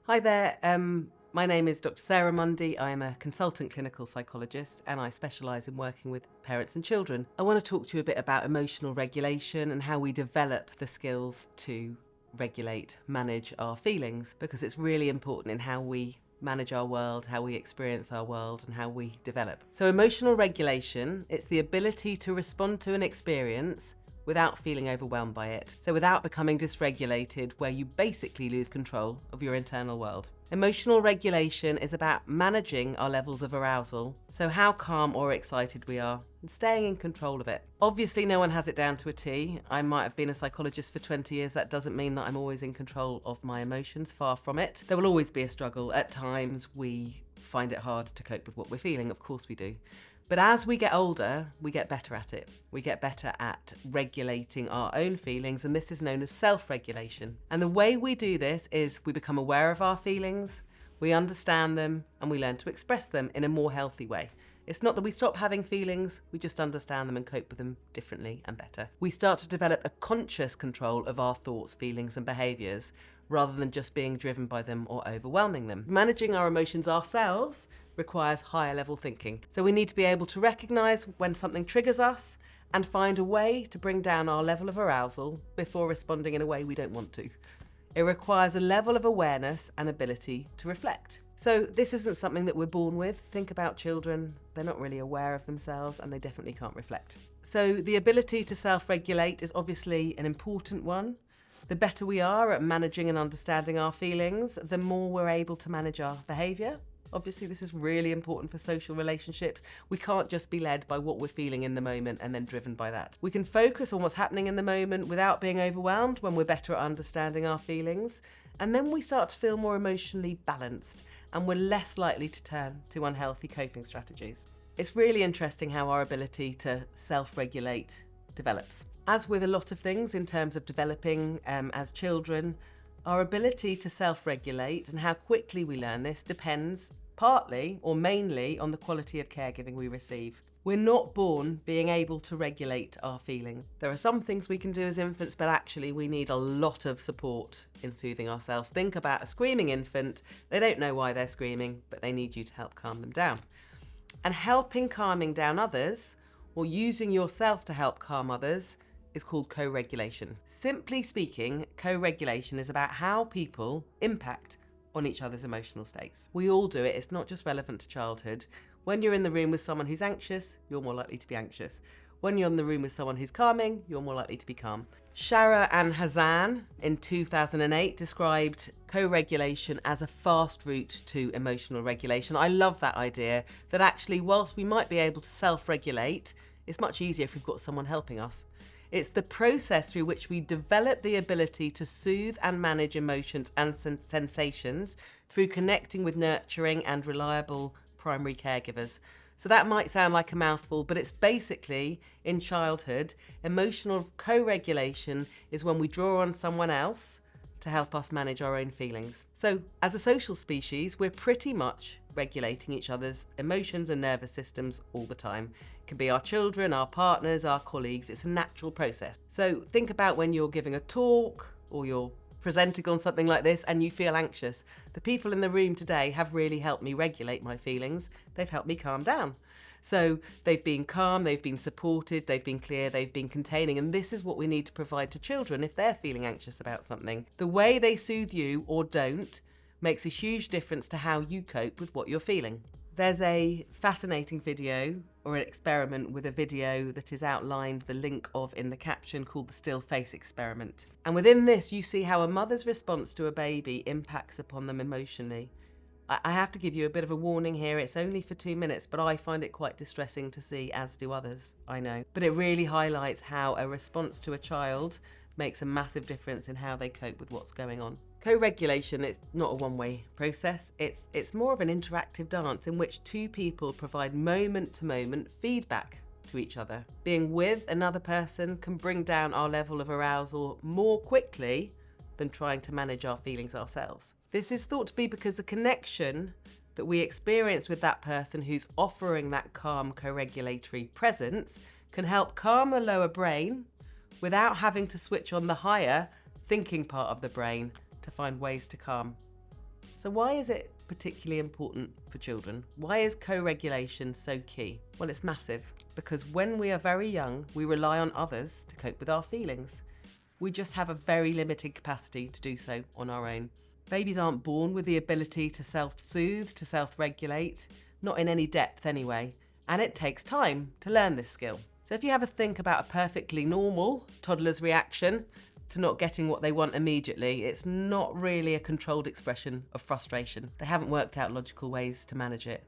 Hi there, my name is Dr. Sarah Mundy. I am a consultant clinical psychologist and I specialise in working with parents and children. I want to talk to you a bit about emotional regulation and how we develop the skills to regulate, manage our feelings, because it's really important in how we manage our world, how we experience our world and how we develop. So emotional regulation, it's the ability to respond to an experience without feeling overwhelmed by it. So without becoming dysregulated, where you basically lose control of your internal world. Emotional regulation is about managing our levels of arousal, so how calm or excited we are, and staying in control of it. Obviously, no one has it down to a T. I might have been a psychologist for 20 years. That doesn't mean that I'm always in control of my emotions, far from it. There will always be a struggle. At times, we find it hard to cope with what we're feeling. Of course we do. But as we get older, we get better at it. We get better at regulating our own feelings, and this is known as self-regulation. And the way we do this is we become aware of our feelings, we understand them, and we learn to express them in a more healthy way. It's not that we stop having feelings, we just understand them and cope with them differently and better. We start to develop a conscious control of our thoughts, feelings, and behaviours, rather than just being driven by them or overwhelming them. Managing our emotions ourselves requires higher level thinking. So we need to be able to recognise when something triggers us and find a way to bring down our level of arousal before responding in a way we don't want to. It requires a level of awareness and ability to reflect. So this isn't something that we're born with. Think about children. They're not really aware of themselves and they definitely can't reflect. So the ability to self-regulate is obviously an important one. The better we are at managing and understanding our feelings, the more we're able to manage our behaviour. Obviously, this is really important for social relationships. We can't just be led by what we're feeling in the moment and then driven by that. We can focus on what's happening in the moment without being overwhelmed when we're better at understanding our feelings. And then we start to feel more emotionally balanced and we're less likely to turn to unhealthy coping strategies. It's really interesting how our ability to self-regulate develops. As with a lot of things in terms of developing as children, our ability to self-regulate and how quickly we learn this depends partly or mainly on the quality of caregiving we receive. We're not born being able to regulate our feeling. There are some things we can do as infants, but actually we need a lot of support in soothing ourselves. Think about a screaming infant. They don't know why they're screaming, but they need you to help calm them down. And helping calming down others, or using yourself to help calm others, is called co-regulation. Simply speaking, co-regulation is about how people impact on each other's emotional states. We all do it, it's not just relevant to childhood. When you're in the room with someone who's anxious, you're more likely to be anxious. When you're in the room with someone who's calming, you're more likely to be calm. Shara and Hazan in 2008 described co-regulation as a fast route to emotional regulation. I love that idea, that actually whilst we might be able to self-regulate, it's much easier if we've got someone helping us. It's the process through which we develop the ability to soothe and manage emotions and sensations through connecting with nurturing and reliable primary caregivers. So that might sound like a mouthful, but it's basically, in childhood, emotional co-regulation is when we draw on someone else to help us manage our own feelings. So as a social species, we're pretty much regulating each other's emotions and nervous systems all the time. It can be our children, our partners, our colleagues. It's a natural process. So think about when you're giving a talk or you're presenting on something like this and you feel anxious. The people in the room today have really helped me regulate my feelings. They've helped me calm down. So they've been calm, they've been supported, they've been clear, they've been containing, and this is what we need to provide to children if they're feeling anxious about something. The way they soothe you or don't makes a huge difference to how you cope with what you're feeling. There's a fascinating video or an experiment with a video that is outlined, the link of in the caption, called the still face experiment. And within this, you see how a mother's response to a baby impacts upon them emotionally. I have to give you a bit of a warning here. It's only for 2 minutes, but I find it quite distressing to see, as do others, I know. But it really highlights how a response to a child makes a massive difference in how they cope with what's going on. Co-regulation is not a one-way process. It's more of an interactive dance in which two people provide moment-to-moment feedback to each other. Being with another person can bring down our level of arousal more quickly than trying to manage our feelings ourselves. This is thought to be because the connection that we experience with that person who's offering that calm co-regulatory presence can help calm the lower brain without having to switch on the higher thinking part of the brain to find ways to calm So why is it particularly important for children? Why is co-regulation so key? Well, it's massive, because when we are very young, we rely on others to cope with our feelings. We just have a very limited capacity to do so on our own. Babies aren't born with the ability to self-soothe, to self-regulate, not in any depth anyway, and it takes time to learn this skill. So if you have a think about a perfectly normal toddler's reaction to not getting what they want immediately, it's not really a controlled expression of frustration. They haven't worked out logical ways to manage it,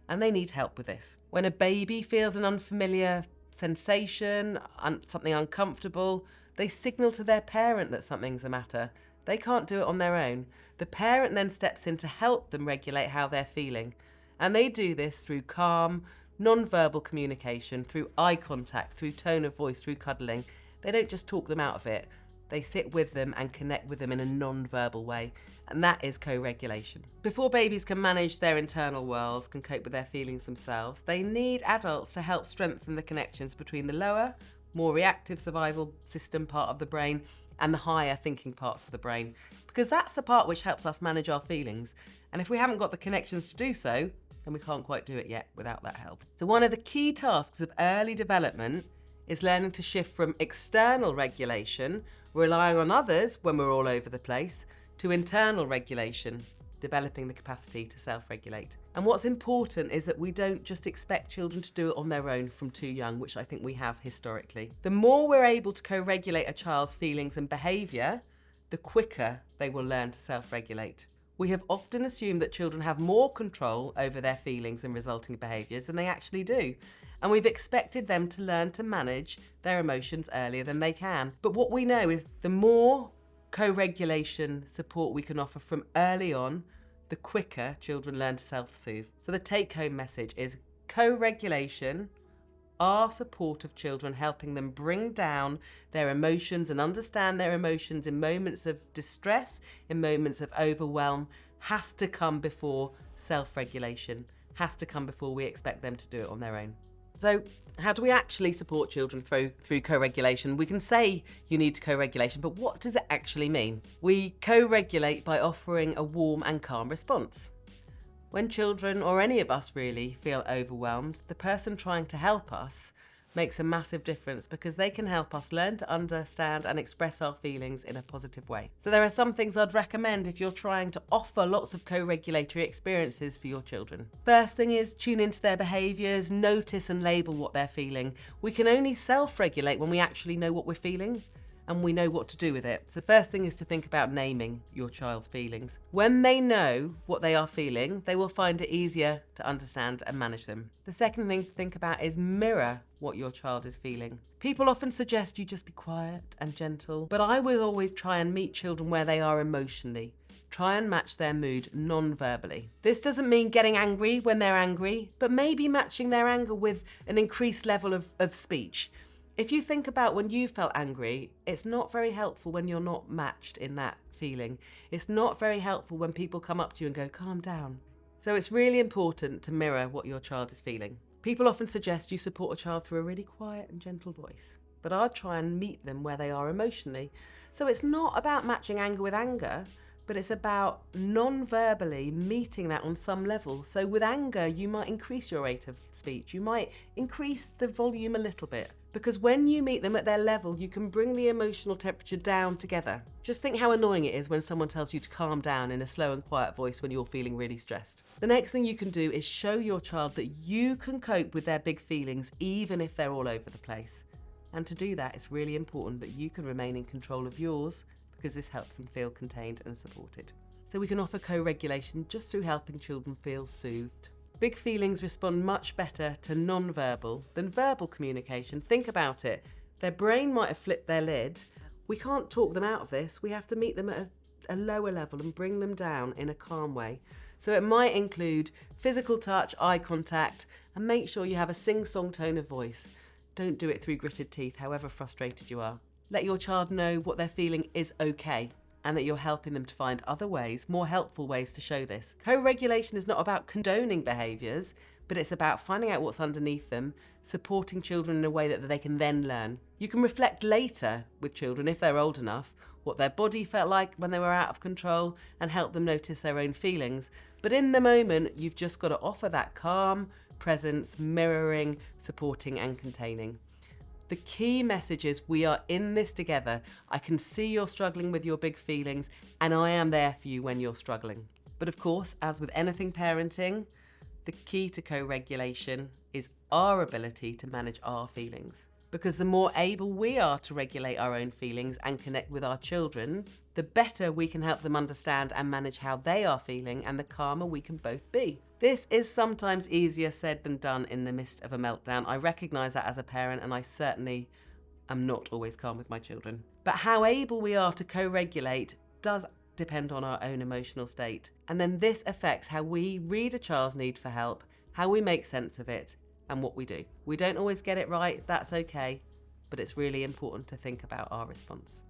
and they need help with this. When a baby feels an unfamiliar sensation, something uncomfortable, they signal to their parent that something's the matter. They can't do it on their own. The parent then steps in to help them regulate how they're feeling, and they do this through calm, non-verbal communication, through eye contact, through tone of voice, through cuddling. They don't just talk them out of it. They sit with them and connect with them in a non-verbal way, and that is co-regulation. Before babies can manage their internal worlds, can cope with their feelings themselves, they need adults to help strengthen the connections between the lower, more reactive survival system part of the brain and the higher thinking parts of the brain, because that's the part which helps us manage our feelings. And if we haven't got the connections to do so, then we can't quite do it yet without that help. So one of the key tasks of early development is learning to shift from external regulation, relying on others when we're all over the place, to internal regulation, developing the capacity to self-regulate. And what's important is that we don't just expect children to do it on their own from too young, which I think we have historically. The more we're able to co-regulate a child's feelings and behaviour, the quicker they will learn to self-regulate. We have often assumed that children have more control over their feelings and resulting behaviours than they actually do. And we've expected them to learn to manage their emotions earlier than they can. But what we know is the more co-regulation support we can offer from early on, the quicker children learn to self-soothe. So the take-home message is co-regulation, our support of children, helping them bring down their emotions and understand their emotions in moments of distress, in moments of overwhelm, has to come before self-regulation, has to come before we expect them to do it on their own. So how do we actually support children through co-regulation? We can say you need co-regulation, but what does it actually mean? We co-regulate by offering a warm and calm response. When children, or any of us really, feel overwhelmed, the person trying to help us makes a massive difference, because they can help us learn to understand and express our feelings in a positive way. So there are some things I'd recommend if you're trying to offer lots of co-regulatory experiences for your children. First thing is tune into their behaviours, notice and label what they're feeling. We can only self-regulate when we actually know what we're feeling and we know what to do with it. So the first thing is to think about naming your child's feelings. When they know what they are feeling, they will find it easier to understand and manage them. The second thing to think about is mirror what your child is feeling. People often suggest you just be quiet and gentle, but I will always try and meet children where they are emotionally. Try and match their mood non-verbally. This doesn't mean getting angry when they're angry, but maybe matching their anger with an increased level of speech. If you think about when you felt angry, it's not very helpful when you're not matched in that feeling. It's not very helpful when people come up to you and go, calm down. So it's really important to mirror what your child is feeling. People often suggest you support a child through a really quiet and gentle voice, but I'll try and meet them where they are emotionally. So it's not about matching anger with anger, but it's about non-verbally meeting that on some level. So with anger, you might increase your rate of speech. You might increase the volume a little bit, because when you meet them at their level, you can bring the emotional temperature down together. Just think how annoying it is when someone tells you to calm down in a slow and quiet voice when you're feeling really stressed. The next thing you can do is show your child that you can cope with their big feelings, even if they're all over the place. And to do that, it's really important that you can remain in control of yours, because this helps them feel contained and supported. So we can offer co-regulation just through helping children feel soothed. Big feelings respond much better to non-verbal than verbal communication. Think about it. Their brain might have flipped their lid. We can't talk them out of this. We have to meet them at a lower level and bring them down in a calm way. So it might include physical touch, eye contact, and make sure you have a sing-song tone of voice. Don't do it through gritted teeth, however frustrated you are. Let your child know what they're feeling is okay, and that you're helping them to find other ways, more helpful ways to show this. Co-regulation is not about condoning behaviours, but it's about finding out what's underneath them, supporting children in a way that they can then learn. You can reflect later with children, if they're old enough, what their body felt like when they were out of control and help them notice their own feelings. But in the moment, you've just got to offer that calm presence, mirroring, supporting and containing. The key message is we are in this together. I can see you're struggling with your big feelings and I am there for you when you're struggling. But of course, as with anything parenting, the key to co-regulation is our ability to manage our feelings. Because the more able we are to regulate our own feelings and connect with our children, the better we can help them understand and manage how they are feeling, and the calmer we can both be. This is sometimes easier said than done in the midst of a meltdown. I recognise that as a parent, and I certainly am not always calm with my children. But how able we are to co-regulate does depend on our own emotional state. And then this affects how we read a child's need for help, how we make sense of it, and what we do. We don't always get it right, that's okay, but it's really important to think about our response.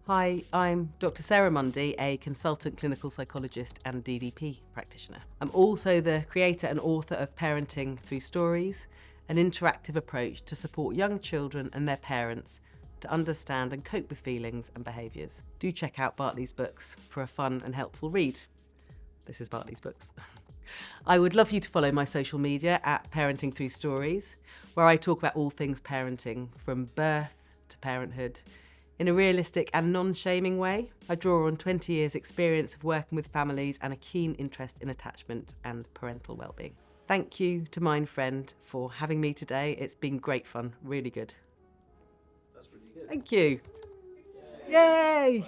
Hi, I'm Dr. Sarah Mundy, a consultant clinical psychologist and DDP practitioner. I'm also the creator and author of Parenting Through Stories, an interactive approach to support young children and their parents to understand and cope with feelings and behaviours. Do check out Bartley's books for a fun and helpful read. This is Bartley's books. I would love you to follow my social media at Parenting Through Stories, where I talk about all things parenting, from birth to parenthood, in a realistic and non-shaming way. I draw on 20 years' experience of working with families and a keen interest in attachment and parental well-being. Thank you to Mind Friend for having me today. It's been great fun, really good. That's really good. Thank you. Yay!